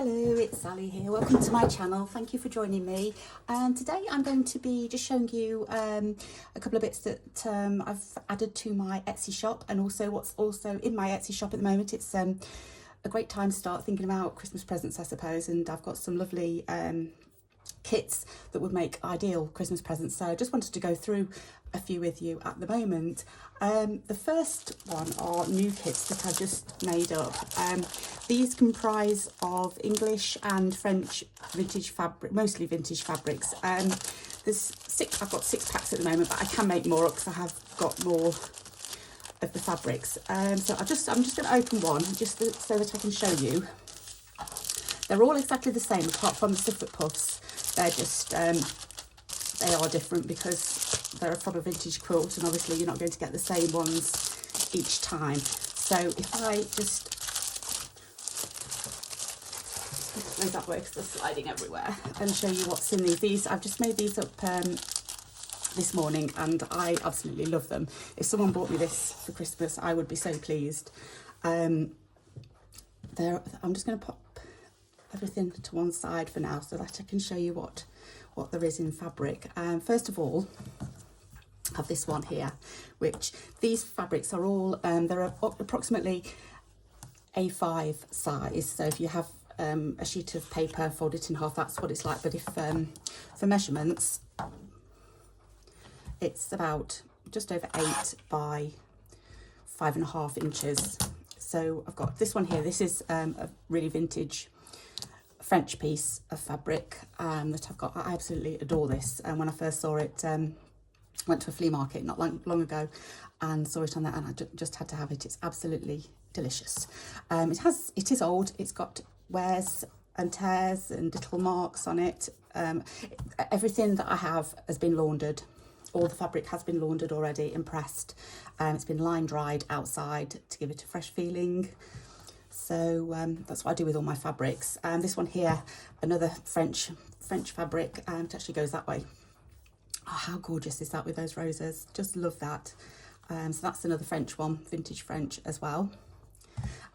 Hello, it's Sally here. Welcome to my channel. Thank you for joining me. And today I'm going to be just showing you a couple of bits that I've added to my Etsy shop, and also what's also in my Etsy shop at the moment. It's a great time to start thinking about Christmas presents, I suppose, and I've got some lovely kits that would make ideal Christmas presents, so I just wanted to go through a few with you at the moment. The first one are new kits that I've just made up. These comprise of English and French vintage fabric, mostly vintage fabrics. I've got 6 packs at the moment, but I can make more because I have got more of the fabrics. So I'm just going to open one just so that I can show you. They're all exactly the same apart from the Suffolk puffs. They're just, they are different because they're from a vintage quilt, and obviously you're not going to get the same ones each time. So if I just, make that work because they're sliding everywhere, and show you what's in these. I've just made these up this morning and I absolutely love them. If someone bought me this for Christmas, I would be so pleased. I'm just going to pop everything to one side for now so that I can show you what there is in fabric. First of all, I have this one here, which these fabrics are all they're approximately A5 size. So if you have a sheet of paper, fold it in half, that's what it's like. But if for measurements, it's about just over 8 by 5.5 inches. So I've got this one here. This is a really vintage French piece of fabric that I've got. I absolutely adore this, and when I first saw it, went to a flea market not long ago and saw it on there, and I just had to have it. It's absolutely delicious. It is old. It's got wears and tears and little marks on it. Everything that I have has been laundered. All the fabric has been laundered already and pressed. It's been line dried outside to give it a fresh feeling. So that's what I do with all my fabrics. And this one here, another French fabric, it actually goes that way. Oh, how gorgeous is that with those roses? Just love that. So that's another French one, vintage French as well.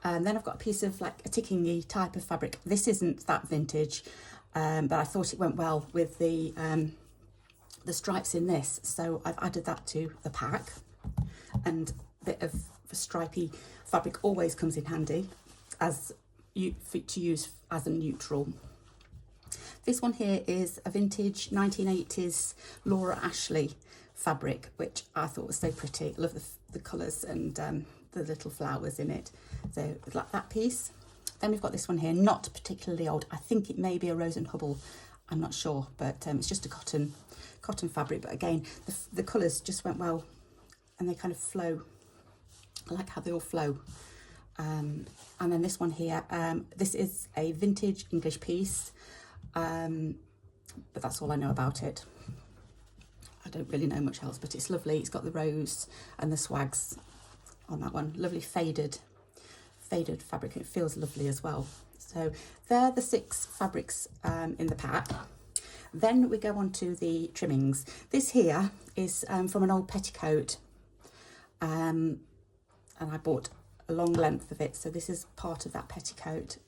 And then I've got a piece of like a ticking-y type of fabric. This isn't that vintage, but I thought it went well with the stripes in this. So I've added that to the pack, and a bit of stripy fabric always comes in handy to use as a neutral. This one here is a vintage 1980s Laura Ashley fabric, which I thought was so pretty. I love the colours and the little flowers in it. So like that piece. Then we've got this one here, not particularly old. I think it may be a Rose and Hubble. I'm not sure, but it's just a cotton fabric. But again, the colours just went well, and they kind of flow. I like how they all flow. And then this one here, this is a vintage English piece, but that's all I know about it. I don't really know much else, but it's lovely. It's got the rose and the swags on that one. Lovely faded fabric. It feels lovely as well. So they're the 6 fabrics in the pack. Then we go on to the trimmings. This here is from an old petticoat, and I bought a long length of it, so this is part of that petticoat.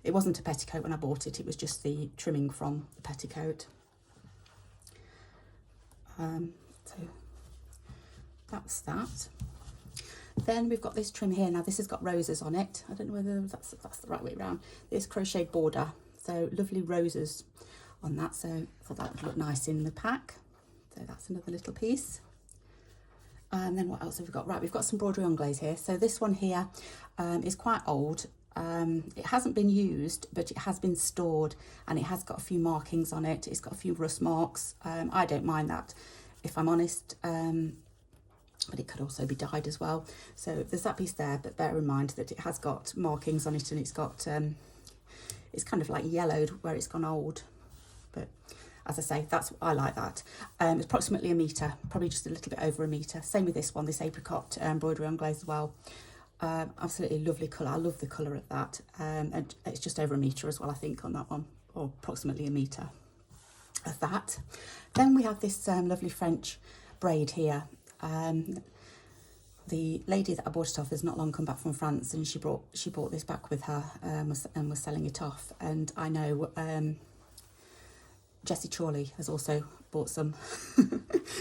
It wasn't a petticoat when I bought it, it was just the trimming from the petticoat. So that's that. Then we've got this trim here. Now this has got roses on it. I don't know whether that's the right way around. This crocheted border, so lovely roses on that, so I thought that would look nice in the pack. So that's another little piece. And then what else have we got? Right, we've got some broderie anglaise here. So this one here is quite old. It hasn't been used, but it has been stored, and it has got a few markings on it. It's got a few rust marks. I don't mind that, if I'm honest, but it could also be dyed as well. So there's that piece there, but bear in mind that it has got markings on it, and it's got, it's kind of like yellowed where it's gone old. But as I say, I like that. It's approximately a metre, probably just a little bit over a metre. Same with this one, this apricot embroidery anglaise as well. Absolutely lovely colour. I love the colour of that. And it's just over a metre as well, I think, on that one, or approximately a metre of that. Then we have this lovely French braid here. the lady that I bought it off has not long come back from France, and she brought this back with her, and was selling it off. And I know Jessie Chorley has also bought some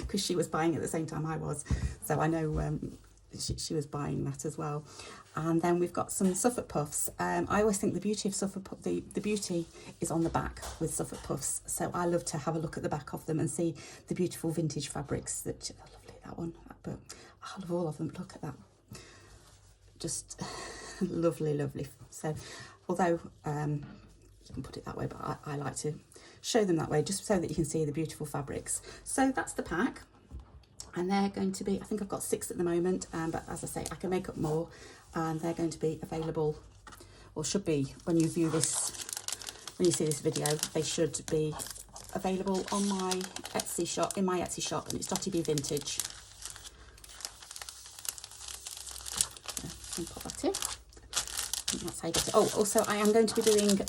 because she was buying at the same time I was, so I know she was buying that as well. And then we've got some Suffolk puffs. I always think the beauty of Suffolk the beauty is on the back with Suffolk puffs, so I love to have a look at the back of them and see the beautiful vintage fabrics. That lovely, that one, but I love all of them. Look at that, just lovely, lovely. So although you can put it that way, but I like to show them that way just so that you can see the beautiful fabrics. So that's the pack, and they're going to be, I think I've got 6 at the moment, but as I say, I can make up more, and they're going to be available, or should be, when you view this, when you see this video, they should be available on my Etsy shop, in my Etsy shop, and it's Dotty B Vintage. Pop that in. That's how you get it. Oh, also I am going to be doing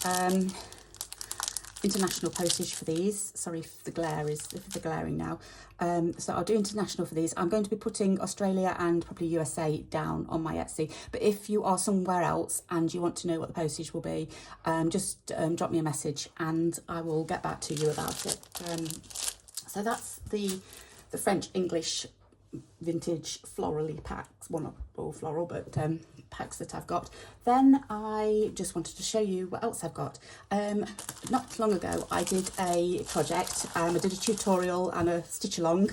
international postage for these. Sorry if the glaring now. So I'll do international for these. I'm going to be putting Australia and probably USA down on my Etsy. But if you are somewhere else and you want to know what the postage will be, just drop me a message and I will get back to you about it. So that's the French English vintage florally packs, well, not all floral, but packs that I've got. Then I just wanted to show you what else I've got. Not long ago I did a project, I did a tutorial and a stitch along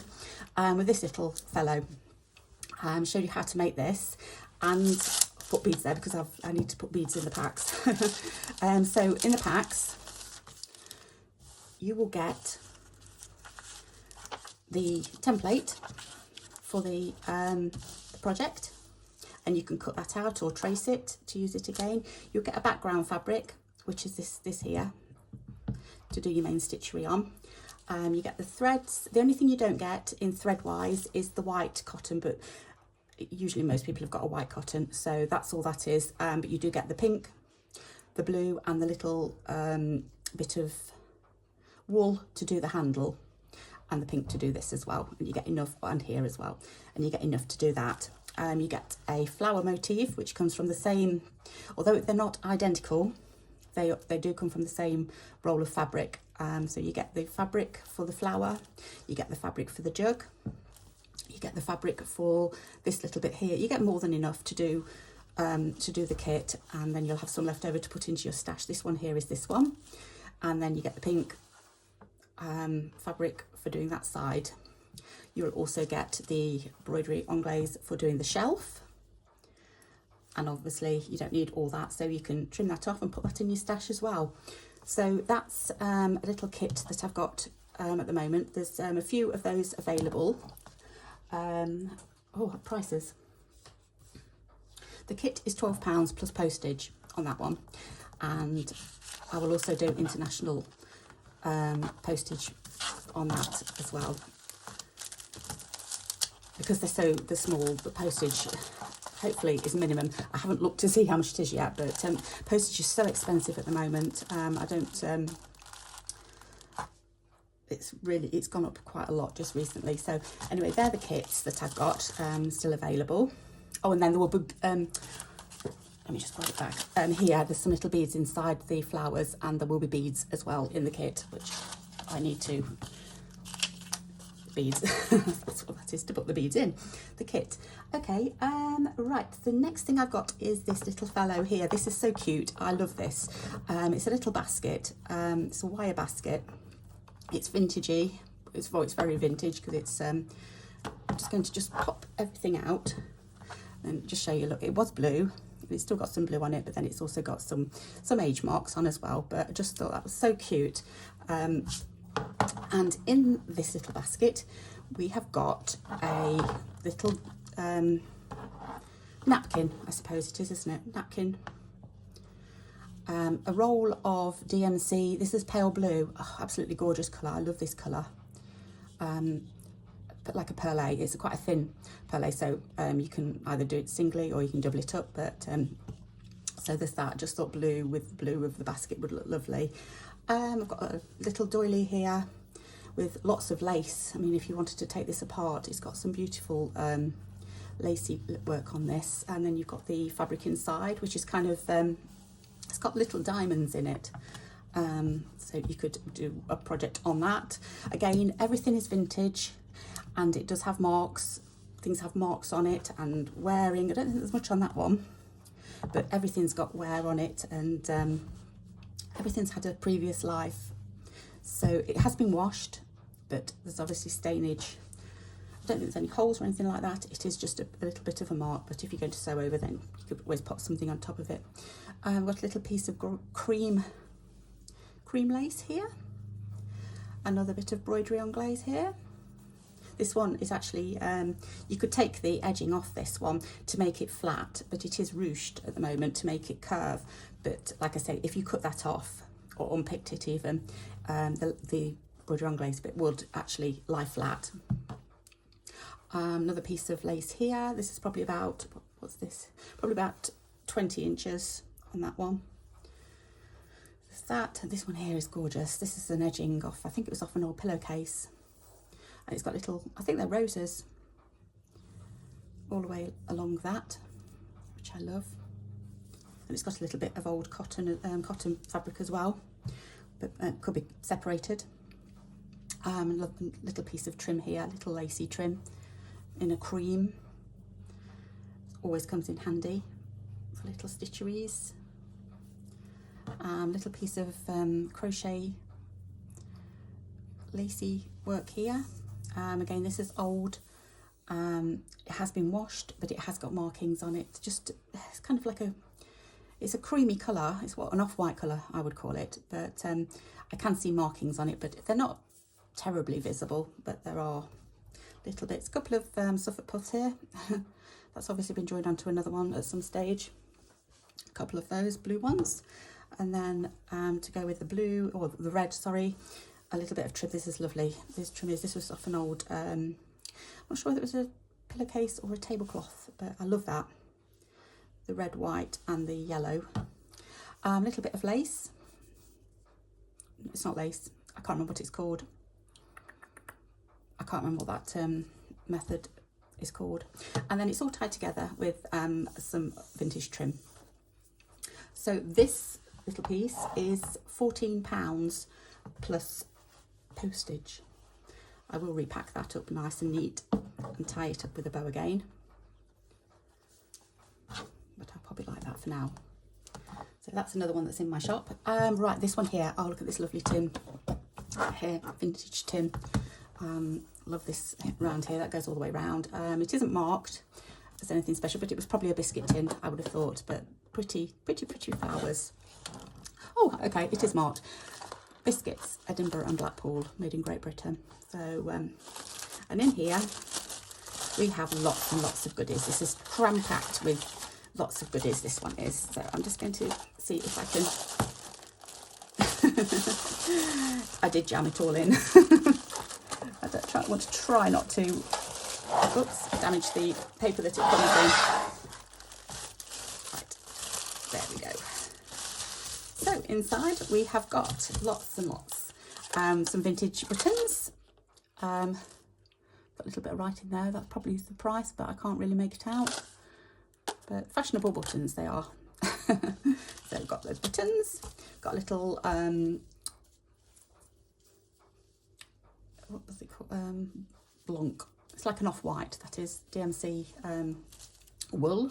with this little fellow. Showed you how to make this and put beads there because I need to put beads in the packs. So in the packs you will get the template for the project, and you can cut that out or trace it to use it again. You'll get a background fabric, which is this here, to do your main stitchery on. You get the threads. The only thing you don't get in thread wise is the white cotton, but usually most people have got a white cotton, so that's all that is. But you do get the pink, the blue, and the little bit of wool to do the handle, and the pink to do this as well, and you get enough, and here as well, and you get enough to do that. You get a flower motif which comes from the same, although they're not identical, they do come from the same roll of fabric. So you get the fabric for the flower, you get the fabric for the jug, you get the fabric for this little bit here. You get more than enough to do the kit, and then you'll have some left over to put into your stash. This one here is this one, and then you get the pink fabric for doing that side. You'll also get the embroidery anglaise for doing the shelf, and obviously you don't need all that, so you can trim that off and put that in your stash as well. So that's a little kit that I've got at the moment. There's a few of those available. Oh, prices. The kit is £12 plus postage on that one, and I will also do international postage on that as well, because they're small. The postage hopefully is minimum. I haven't looked to see how much it is yet, but postage is so expensive at the moment. I don't it's gone up quite a lot just recently. So anyway, they're the kits that I've got still available. Oh, and then there will be let me just put it back. Here there's some little beads inside the flowers, and there will be beads as well in the kit, which I need to beads. That's what that is, to put the beads in the kit. Okay, right, the next thing I've got is this little fellow here. This is so cute. I love this. It's a little basket. It's a wire basket. It's vintagey. It's very vintage because it's I'm just going to just pop everything out and just show you. Look, it was blue. It's still got some blue on it, but then it's also got some age marks on as well. But I just thought that was so cute. And in this little basket we have got a little napkin, I suppose it is, isn't it? Napkin. A roll of DMC. This is pale blue. Oh, absolutely gorgeous colour. I love this colour. But like a perlé. It's quite a thin perlé, so you can either do it singly or you can double it up. But so there's that. Just thought blue with blue of the basket would look lovely. I've got a little doily here with lots of lace. I mean, if you wanted to take this apart, it's got some beautiful lacy work on this. And then you've got the fabric inside, which is kind of, it's got little diamonds in it. So you could do a project on that. Again, everything is vintage and it does have marks. Things have marks on it and wearing. I don't think there's much on that one, but everything's got wear on it, and everything's had a previous life. So it has been washed, but there's obviously stainage. I don't think there's any holes or anything like that. It is just a little bit of a mark, but if you're going to sew over, then you could always pop something on top of it. I've got a little piece of cream lace here. Another bit of broderie on glaze here. This one is actually, you could take the edging off this one to make it flat, but it is ruched at the moment to make it curve. But like I say, if you cut that off, or unpicked it even, the broderie on glaze bit would actually lie flat. Another piece of lace here. This is probably about, what's this? Probably about 20 inches on that one. There's that. And this one here is gorgeous. This is an edging off, I think it was off an old pillowcase. And it's got little, I think they're roses all the way along that, which I love. And it's got a little bit of old cotton fabric as well, but could be separated. A little piece of trim here, little lacy trim in a cream. Always comes in handy for little stitcheries. Little piece of crochet lacy work here. Again, this is old. It has been washed, but it has got markings on it. Just, it's kind of like it's a creamy colour. It's an off-white colour, I would call it. But I can see markings on it, but they're not terribly visible, but there are little bits. A couple of Suffolk puffs here. That's obviously been joined onto another one at some stage. A couple of those blue ones. And then to go with the blue, or the red, sorry, a little bit of trim. This is lovely. This was off an old, I'm not sure whether it was a pillowcase or a tablecloth, but I love that. The red, white and the yellow. A little bit of lace. It's not lace. I can't remember what it's called. I can't remember what that method is called. And then it's all tied together with some vintage trim. So this little piece is £14 plus postage. I will repack that up nice and neat and tie it up with a bow again, but I'll probably like that for now. So that's another one that's in my shop. Right, this one here. Oh, look at this lovely tin here, vintage tin. Love this round here. That goes all the way around. It isn't marked as anything special, but it was probably a biscuit tin, I would have thought. But pretty flowers. Oh, okay, it is marked. Biscuits, Edinburgh and Blackpool, made in Great Britain. So, and in here we have lots and lots of goodies. This is cram-packed with lots of goodies, this one is. So I'm just going to see if I can... I did jam it all in. I want to try not to, oops, damage the paper that it comes in. Right, there we go. So inside we have got lots and lots. Some vintage buttons. Got a little bit of writing there. That probably is the price, but I can't really make it out. But fashionable buttons they are. So we've got those buttons. Got a little what was it called? Blanc. It's like an off-white. That is DMC wool.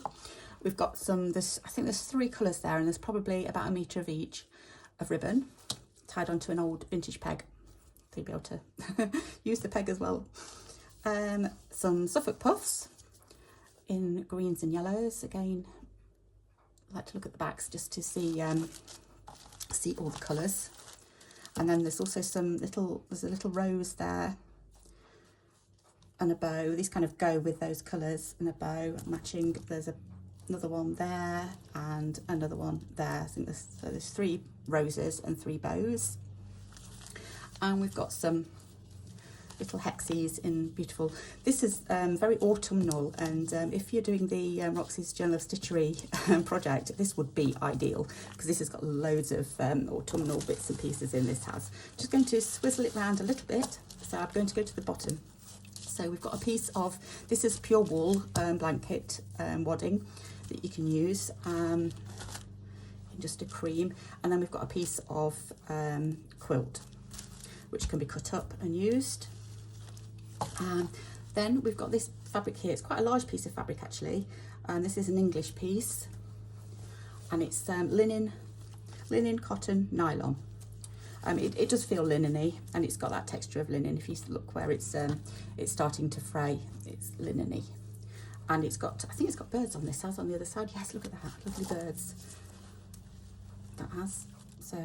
We've got some. I think there's 3 colours there, and there's probably about 1 metre of each of ribbon tied onto an old vintage peg. So you'll be able to use the peg as well. Some Suffolk puffs in greens and yellows. Again, I like to look at the backs just to see all the colours. And then there's also there's a little rose there and a bow. These kind of go with those colours and a bow matching. There's another one there and another one there. I think there's 3 roses and 3 bows. And we've got some little hexies in beautiful. This is very autumnal, and if you're doing the Roxy's Journal of Stitchery project, this would be ideal because this has got loads of autumnal bits and pieces in. This has. Just going to swizzle it round a little bit. So I'm going to go to the bottom. So we've got a piece of, this is pure wool blanket wadding that you can use in just a cream. And then we've got a piece of quilt, which can be cut up and used. Then we've got this fabric here. It's quite a large piece of fabric actually. This is an English piece, and it's linen, cotton, nylon. It does feel linen-y, and it's got that texture of linen. If you look where it's starting to fray, it's linen-y. And it's got, I think it's got birds on this, as on the other side. Yes, look at that, lovely birds. That has, so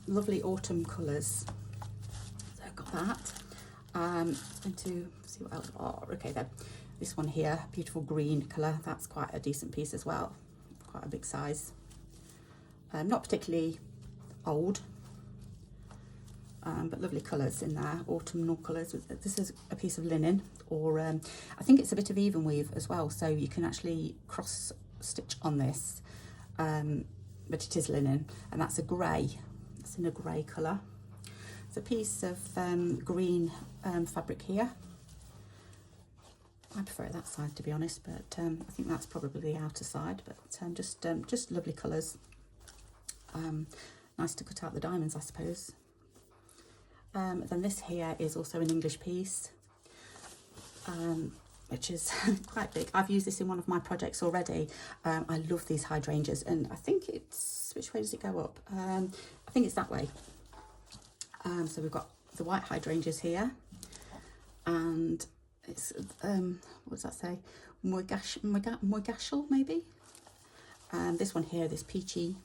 lovely autumn colours. So I've got that. I'm going to see what else. Oh, okay then. This one here, beautiful green colour. That's quite a decent piece as well. Quite a big size. Not particularly old. But lovely colours in there, autumnal colours. This is a piece of linen, or I think it's a bit of even weave as well, so you can actually cross stitch on this, but it is linen, and that's a grey. It's in a grey colour. It's a piece of green fabric here. I prefer that side, to be honest, but I think that's probably the outer side, but just lovely colours. Nice to cut out the diamonds, I suppose. Then this here is also an English piece, which is quite big. I've used this in one of my projects already. I love these hydrangeas, and I think it's, which way does it go up? I think it's that way. So we've got the white hydrangeas here, and it's, what does that say? Moigashal maybe? This one here, this peachy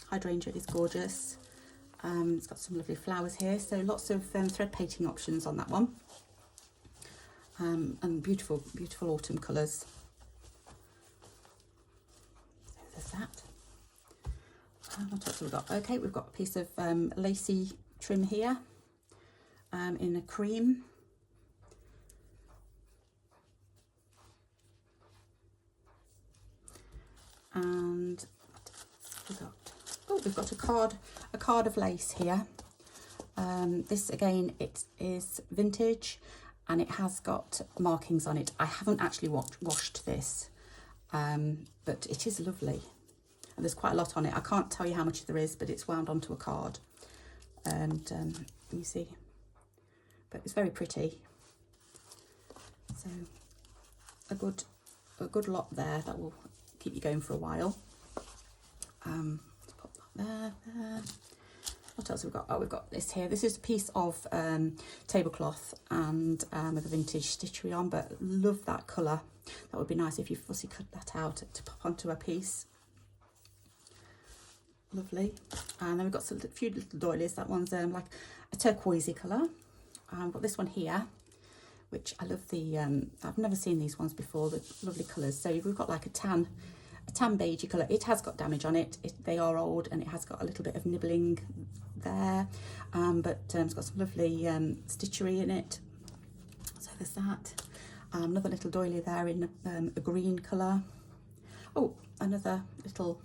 hydrangea is gorgeous. It's got some lovely flowers here, so lots of thread painting options on that one, and beautiful autumn colours. So there's that. What else have we got? Okay, we've got a piece of lacy trim here, in a cream. And what else have we got? Oh, we've got a card of lace here. This again, it is vintage, and it has got markings on it. I haven't actually washed this, but it is lovely, and there's quite a lot on it. I can't tell you how much there is, but it's wound onto a card, and let me see, but it's very pretty. So a good lot there that will keep you going for a while. There. What else have we got? Oh, we've got this here. This is a piece of tablecloth, and with a vintage stitchery on, but love that colour. That would be nice if you fussy cut that out to pop onto a piece. Lovely. And then we've got a few little doilies. That one's like a turquoisey colour. I've got this one here, which I love the, I've never seen these ones before, the lovely colours. So we've got like a tan beigey colour. It has got damage on it. They are old, and it has got a little bit of nibbling there, but it's got some lovely stitchery in it. So there's that. Another little doily there in a green colour. Oh, another little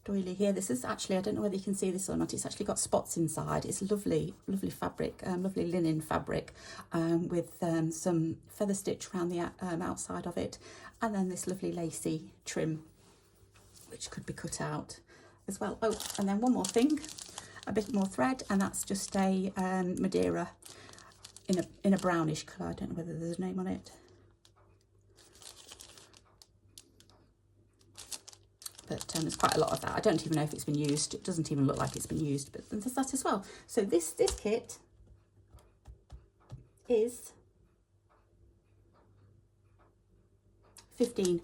doily here. This is actually, I don't know whether you can see this or not, it's actually got spots inside. It's lovely fabric, lovely linen fabric, with some feather stitch around the outside of it, and then this lovely lacy trim, which could be cut out as well. Oh, and then one more thing, a bit more thread, and that's just a Madeira in a brownish colour. I don't know whether there's a name on it, but there's quite a lot of that. I don't even know if it's been used. It doesn't even look like it's been used, but there's that as well. So this kit is 15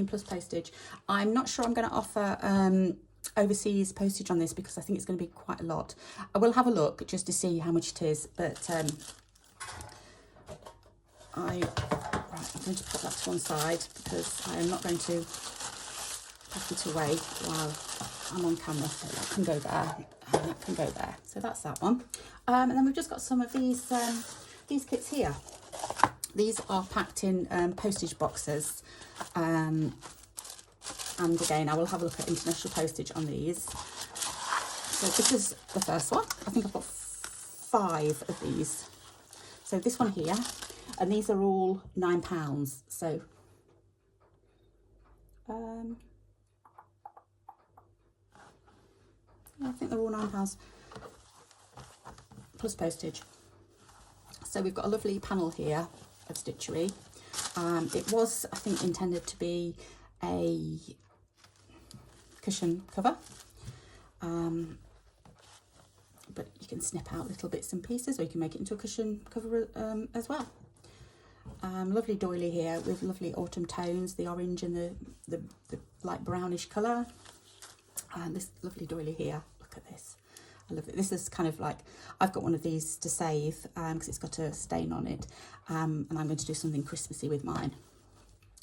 plus postage. I'm not sure I'm going to offer overseas postage on this, because I think it's going to be quite a lot. I will have a look just to see how much it is, but I'm going to put that to one side, because I am not going to pack it away while I'm on camera. So that can go there, and that can go there. So that's that one. And then we've just got some of these kits here. These are packed in postage boxes, and again, I will have a look at international postage on these. So this is the first one. I think I've got 5 of these. So this one here And these are all £9. So I think they're all £9 plus postage. So we've got a lovely panel here of Stitchery. It was, I think, intended to be a cushion cover, but you can snip out little bits and pieces, or you can make it into a cushion cover as well. Lovely doily here with lovely autumn tones, the orange and the light brownish colour. And this lovely doily here, look at this. I love it. This is kind of like, I've got one of these to save because it's got a stain on it, and I'm going to do something Christmassy with mine.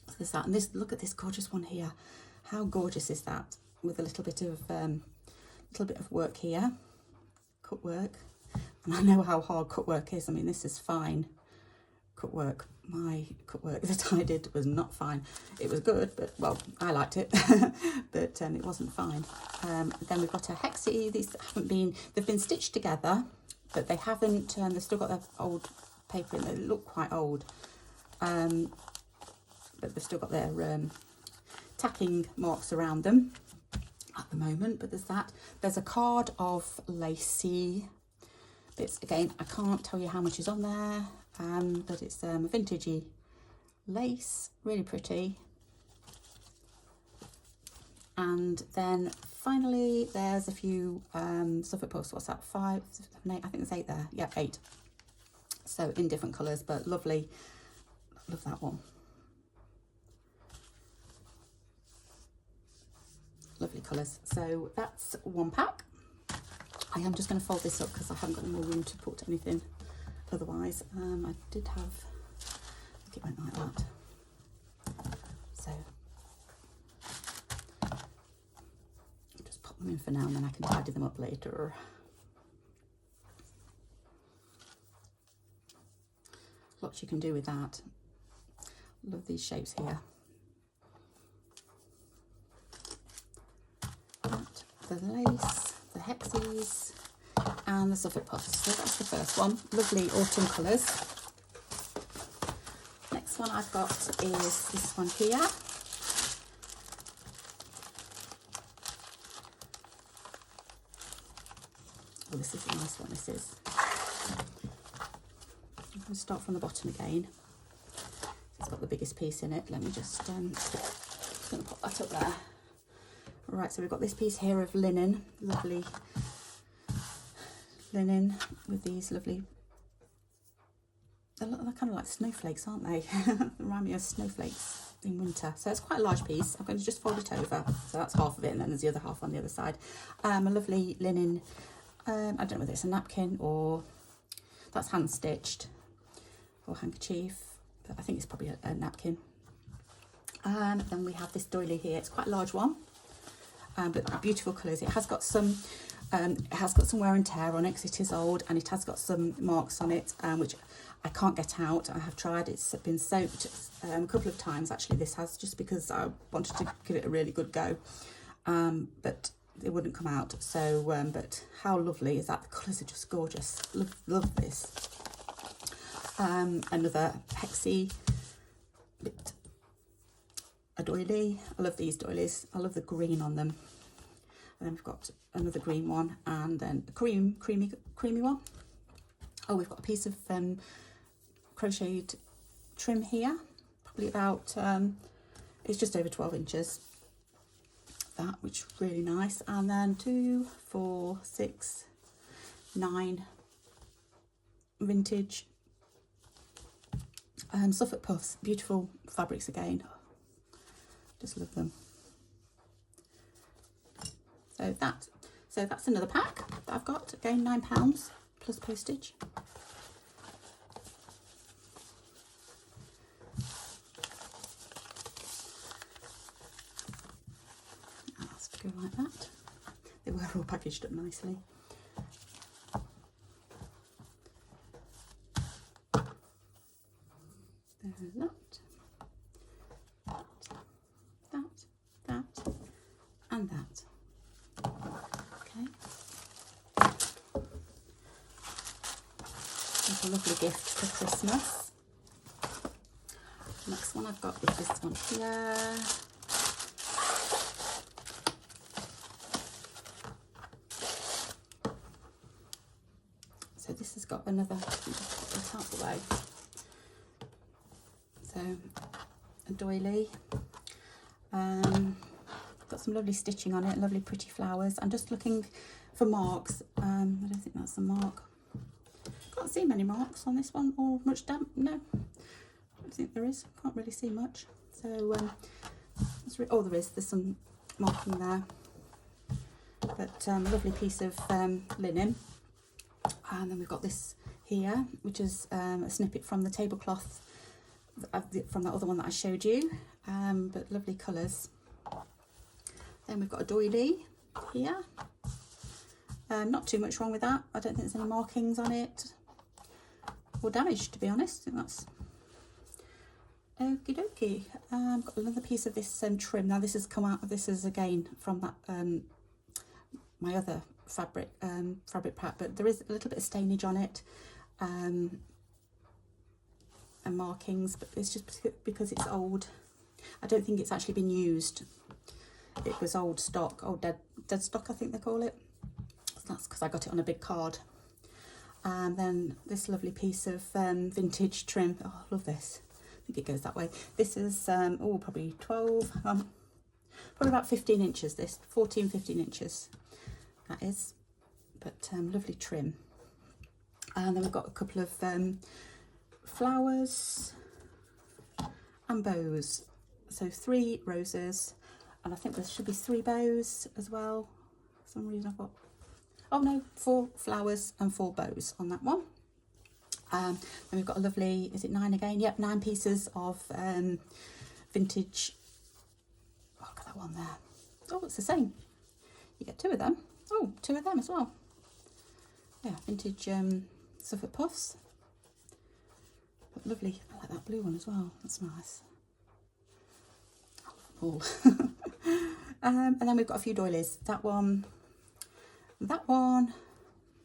So there's that, and this, look at this gorgeous one here. How gorgeous is that? With a little bit of work here, cut work, and I know how hard cut work is. I mean, this is fine cut work. My cut work that I did was not fine. It was good, but, well, I liked it, but it wasn't fine. Then we've got a hexie. These haven't been, they've been stitched together, but they haven't, they've still got their old paper in. They look quite old, but they've still got their tacking marks around them at the moment. But there's that. There's a card of lacy bits. Again, I can't tell you how much is on there, but it's vintagey lace, really pretty. And then finally there's a few Suffolk Puffs. What's that, 5, 7, 8? I think there's 8 there. Yeah, 8. So in different colours, but lovely. Love that one. Lovely colours. So that's one pack. I am just going to fold this up because I haven't got any more room to put anything otherwise. I did have, I think it went like that. So I'll just pop them in for now, and then I can tidy them up later. Lots you can do with that. Love these shapes here. The lace, the hexies, and the Suffolk Puffs. So that's the first one. Lovely autumn colours. Next one I've got is this one here. Oh, this is a nice one, this is. I'm going to start from the bottom again. It's got the biggest piece in it. Let me just going to pop that up there. Right, so we've got this piece here of linen, lovely linen with these lovely, they're kind of like snowflakes, aren't they? They remind me of snowflakes in winter. So it's quite a large piece. I'm going to just fold it over. So that's half of it, and then there's the other half on the other side. A lovely linen, I don't know whether it's a napkin or that's hand stitched, or handkerchief, but I think it's probably a napkin. Then we have this doily here. It's quite a large one. But beautiful colours. It has got some wear and tear on it because it is old, and it has got some marks on it, which I can't get out. I have tried. It's been soaked a couple of times actually. This has, just because I wanted to give it a really good go, but it wouldn't come out. So, but how lovely is that? The colours are just gorgeous. Love this. Another hexie bit. A doily. I love these doilies. I love the green on them. And then we've got another green one, and then a creamy one. Oh, we've got a piece of crocheted trim here, probably about it's just over 12 inches. That, which is really nice. And then 2, 4, 6, 9 vintage Suffolk Puffs. Beautiful fabrics again. Just love them. So that's another pack that I've got. Again, £9 plus postage. That's to go like that. They were all packaged up nicely. There's that. And that. Okay. It's a lovely gift for Christmas. Next one I've got is this one here. So this has got another, it's out the way. So a doily. Got some lovely stitching on it, lovely pretty flowers. I'm just looking for marks. I don't think that's a mark. Can't see many marks on this one, or much damp. No, I don't think there is. Can't really see much. So oh, there's some marking there. But a lovely piece of linen. And then we've got this here, which is a snippet from the tablecloth from that other one that I showed you, but lovely colours. Then we've got a doily here. Not too much wrong with that. I don't think there's any markings on it or damage, to be honest. I think that's okie dokie. I've got another piece of this trim. Now this has come out. This is again from that my other fabric pack, but there is a little bit of stainage on it and markings, but it's just because it's old. I don't think it's actually been used. It was old stock, old dead stock, I think they call it. So that's because I got it on a big card. And then this lovely piece of vintage trim. Oh, I love this. I think it goes that way. This is probably 12, probably about 15 inches. This 14, 15 inches. That is, but lovely trim. And then we've got a couple of flowers and bows. So 3 roses, and I think there should be 3 bows as well. For some reason I've got, oh no, 4 flowers and 4 bows on that one. Then we've got a lovely, is it 9 again? Yep, 9 pieces of vintage. Oh, look at that one there. Oh, it's the same. You get 2 of them. Oh, 2 of them as well. Yeah, vintage Suffolk puffs. But lovely. I like that blue one as well. That's nice. I love them all. And then we've got a few doilies. That one. I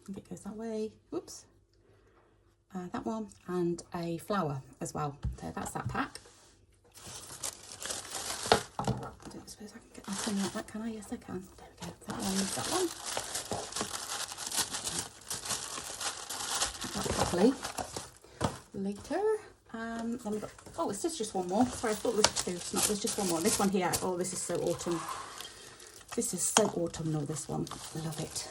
think it goes that way. Whoops. That one and a flower as well. So that's that pack. I don't suppose I can get my thing like that, can I? Yes, I can. There we go. That one. That properly later. Then we've got, oh, it's just one more. Sorry, I thought there was 2. It's not. There's just one more. This one here. Oh, this is so autumn. This is so autumnal. This one. I love it.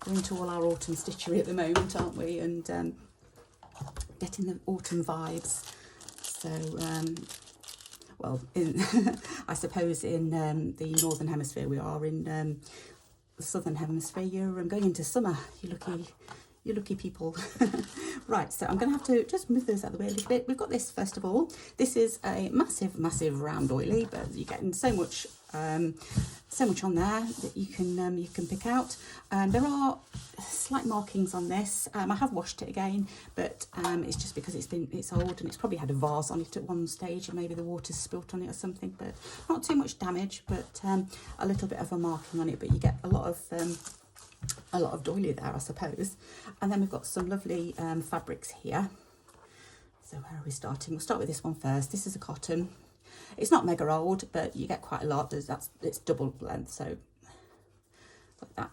We're into all our autumn stitchery at the moment, aren't we? And getting the autumn vibes. So, well, I suppose in the Northern Hemisphere we are. In the Southern Hemisphere, you're going into summer. You lucky people. Right, so I'm going to have to just move those out of the way a little bit. We've got this, first of all. This is a massive round doily, but you're getting so much on there that you can pick out. There are slight markings on this. I have washed it again, but it's just because it's old and it's probably had a vase on it at one stage, and maybe the water's spilt on it or something. But not too much damage, but a little bit of a marking on it. But you get a lot of doily there, I suppose. And then we've got some lovely fabrics here. So where are we starting? We'll start with this one first. This is a cotton. It's not mega old, but you get quite a lot. It's double length, so like that.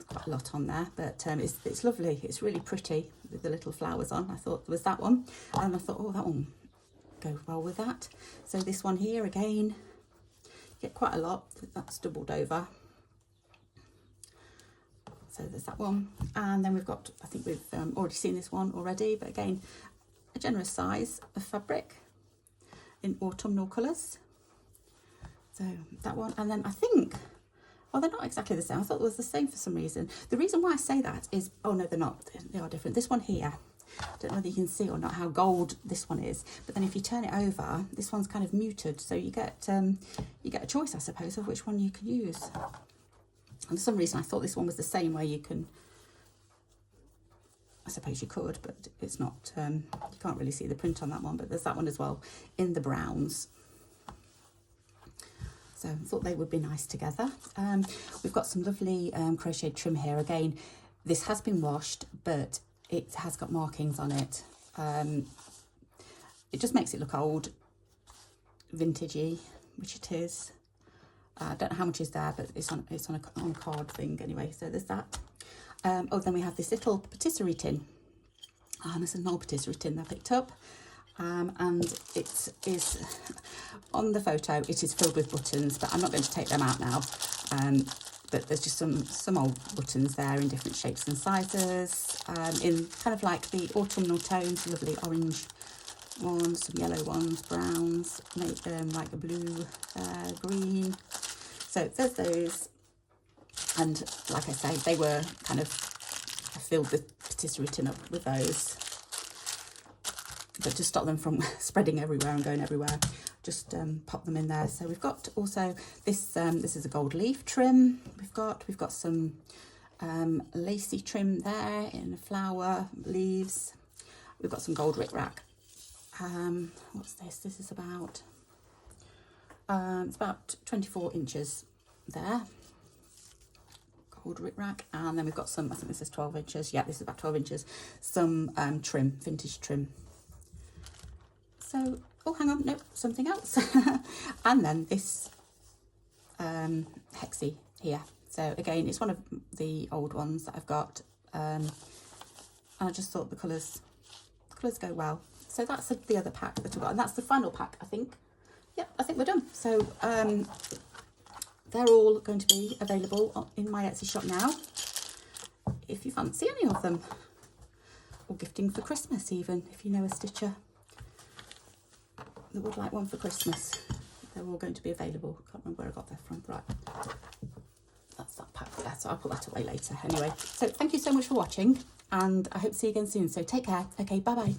Quite a lot on there, but it's lovely. It's really pretty with the little flowers on. I thought there was that one, and I thought, oh, that one go well with that. So this one here again, you get quite a lot. That's doubled over. So there's that one, and then we've got, I think we've already seen this one already, but again, a generous size of fabric in autumnal colours. So that one, and then I think, well, they're not exactly the same. I thought it was the same for some reason. The reason why I say that is, oh no, they're not. They are different. This one here, I don't know whether you can see or not how gold this one is, but then if you turn it over, this one's kind of muted, so you get a choice, I suppose, of which one you can use. And for some reason I thought this one was the same, where you can, I suppose you could, but it's not, you can't really see the print on that one, but there's that one as well in the browns. So I thought they would be nice together. We've got some lovely crocheted trim here. Again, this has been washed, but it has got markings on it. it just makes it look old, vintagey, which it is. I don't know how much is there, but it's on a card thing anyway. So there's that. Oh, then we have this little patisserie tin. It's an old patisserie tin that I picked up. And it is, on the photo, it is filled with buttons, but I'm not going to take them out now. But there's just some old buttons there in different shapes and sizes, in kind of like the autumnal tones, lovely orange ones, some yellow ones, browns, like a blue, green. So there's those. And like I say, they were kind of, I filled the patisserie tin up with those. But to stop them from spreading everywhere and going everywhere, just pop them in there. So we've got also this, this is a gold leaf trim. We've got some lacy trim there in a flower, leaves. We've got some gold rickrack. What's this? This is about, it's about 24 inches there. Gold rickrack. And then we've got some, I think this is 12 inches. Yeah, this is about 12 inches. Some trim, vintage trim. So, oh, hang on, no, something else. And then this hexie here. So again, it's one of the old ones that I've got. And I just thought the colours go well. So that's the other pack that I've got. And that's the final pack, I think. Yep, I think we're done. So they're all going to be available in my Etsy shop now, if you fancy any of them. Or gifting for Christmas even, if you know a stitcher that would like one for Christmas. They're all going to be available. Can't remember where I got that from. Right, that's that pack there, so I'll put that away later. Anyway, so thank you so much for watching, and I hope to see you again soon. So take care. Okay, bye bye.